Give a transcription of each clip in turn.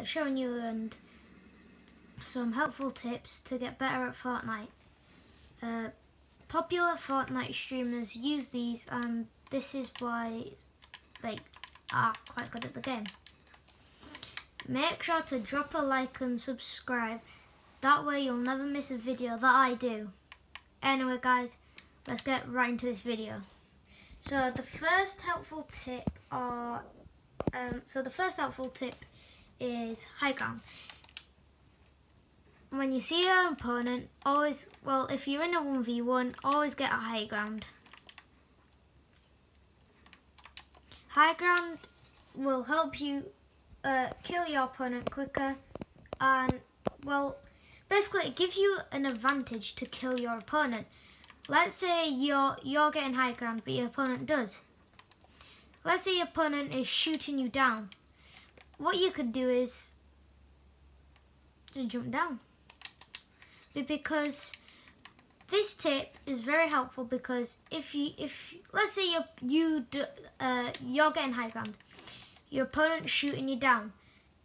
showing you and some helpful tips to get better at Fortnite. Popular Fortnite streamers use these, and this is why they are quite good at the game. Make sure to drop a like and subscribe. That way you'll never miss a video that I do. Anyway guys, let's get right into this video. So the first helpful tip is high ground. When you see your opponent, if you're in a 1v1, always get a high ground. High ground will help you kill your opponent quicker, and basically it gives you an advantage to kill your opponent. Let's say you're getting high ground, but your opponent does. Let's say your opponent is shooting you down. What you could do is just jump down. Because this tip is very helpful, because if let's say you're getting high ground, your opponent's shooting you down,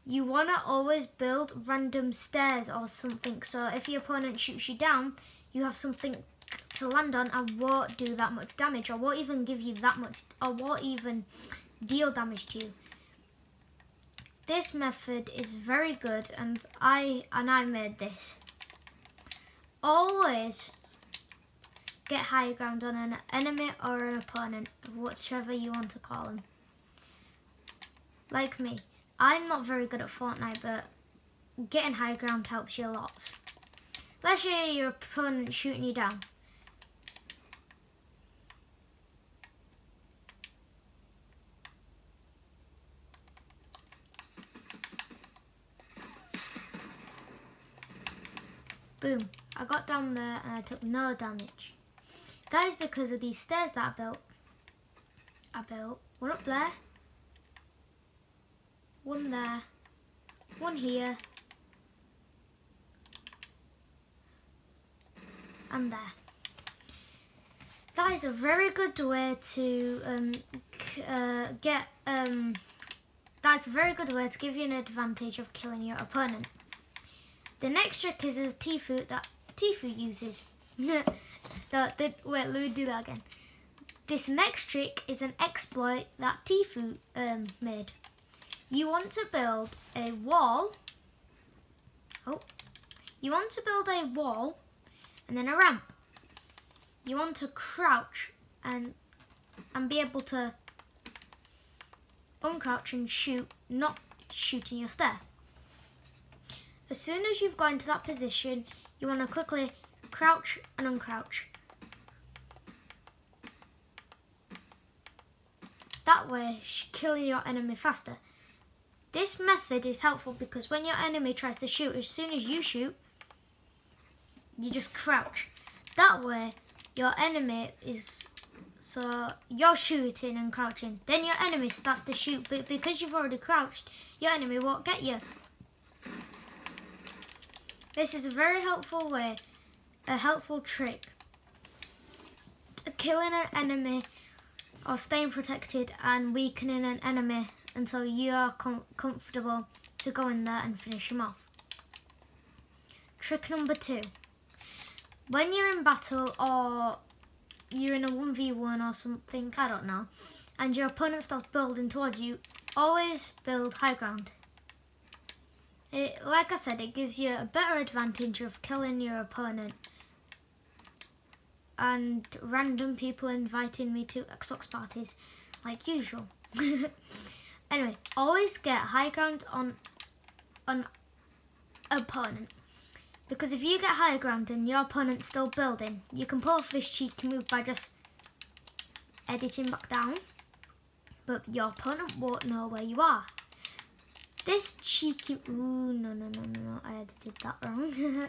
you want to always build random stairs or something, so if your opponent shoots you down, you have something to land on and won't do that much damage, or won't even give you that much, or won't even deal damage to you. This method is very good, and I made this. Always get high ground on an enemy or an opponent, whichever you want to call them. Like me, I'm not very good at Fortnite, but getting high ground helps you lots. Let's say your opponent shooting you down. Boom, I got down there and I took no damage. That is because of these stairs that I built. One up there, one there, one here, and there. That is a very good way to that's a very good way to give you an advantage of killing your opponent. The next trick is a Tfue that Tfue uses. Wait, let me do that again. This next trick is an exploit that Tfue made. You want to build a wall. You want to build a wall and then a ramp. You want to crouch and be able to uncrouch and shoot, not shooting your stair. As soon as you've got into that position, you want to quickly crouch and uncrouch. That way, killing your enemy faster. This method is helpful because when your enemy tries to shoot, as soon as you shoot, you just crouch. That way, your enemy you're shooting and crouching. Then your enemy starts to shoot, but because you've already crouched, your enemy won't get you. This is a very helpful way, a helpful trick to killing an enemy or staying protected and weakening an enemy until you are comfortable to go in there and finish him off. Trick number 2. When you're in battle or you're in a 1v1 or something, I don't know, and your opponent starts building towards you, always build high ground. Like I said, it gives you a better advantage of killing your opponent. And random people inviting me to Xbox parties, like usual. Anyway, always get high ground on opponent. Because if you get high ground and your opponent's still building, you can pull off this cheeky move by just editing back down. But your opponent won't know where you are. This cheeky... Ooh, no, I edited that wrong.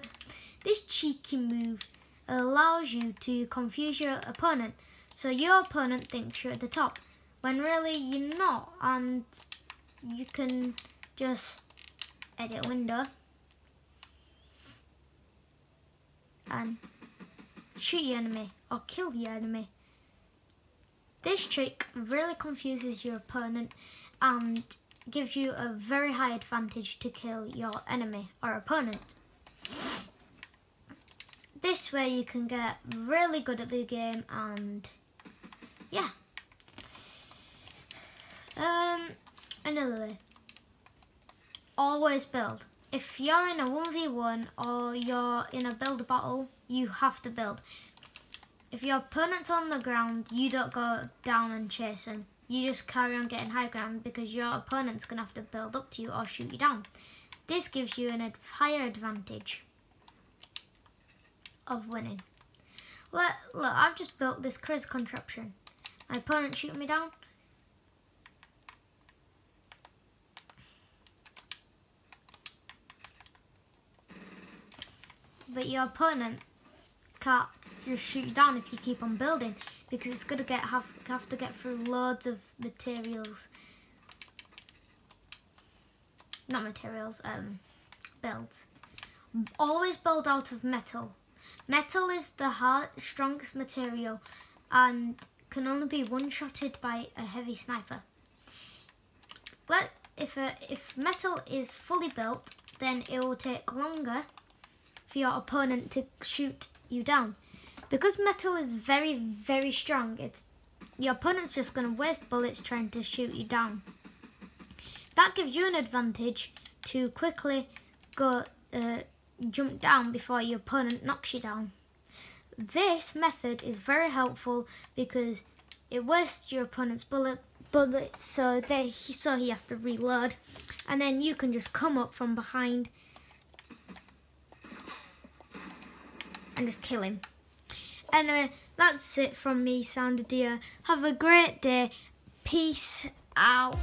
This cheeky move allows you to confuse your opponent. So your opponent thinks you're at the top, when really you're not. And you can just edit window and shoot your enemy or kill your enemy. This trick really confuses your opponent and gives you a very high advantage to kill your enemy or opponent. This way you can get really good at the game, and yeah. Another way. Always build. If you're in a 1v1 or you're in a build battle, you have to build. If your opponent's on the ground, you don't go down and chase them. You just carry on getting high ground because your opponent's going to have to build up to you or shoot you down. This gives you a higher advantage of winning. Look, I've just built this Chris contraption. My opponent shooting me down. But your opponent can't just shoot you down if you keep on building, because it's going to have to get through loads of materials. Not materials, builds. Always build out of metal. Metal is the strongest material and can only be one-shotted by a heavy sniper. If metal is fully built, then it will take longer for your opponent to shoot you down. Because metal is very, very strong, your opponent's just going to waste bullets trying to shoot you down. That gives you an advantage to quickly go jump down before your opponent knocks you down. This method is very helpful because it wastes your opponent's bullets, so he has to reload, and then you can just come up from behind and just kill him. Anyway, that's it from me, Sounder Deer. Have a great day. Peace out.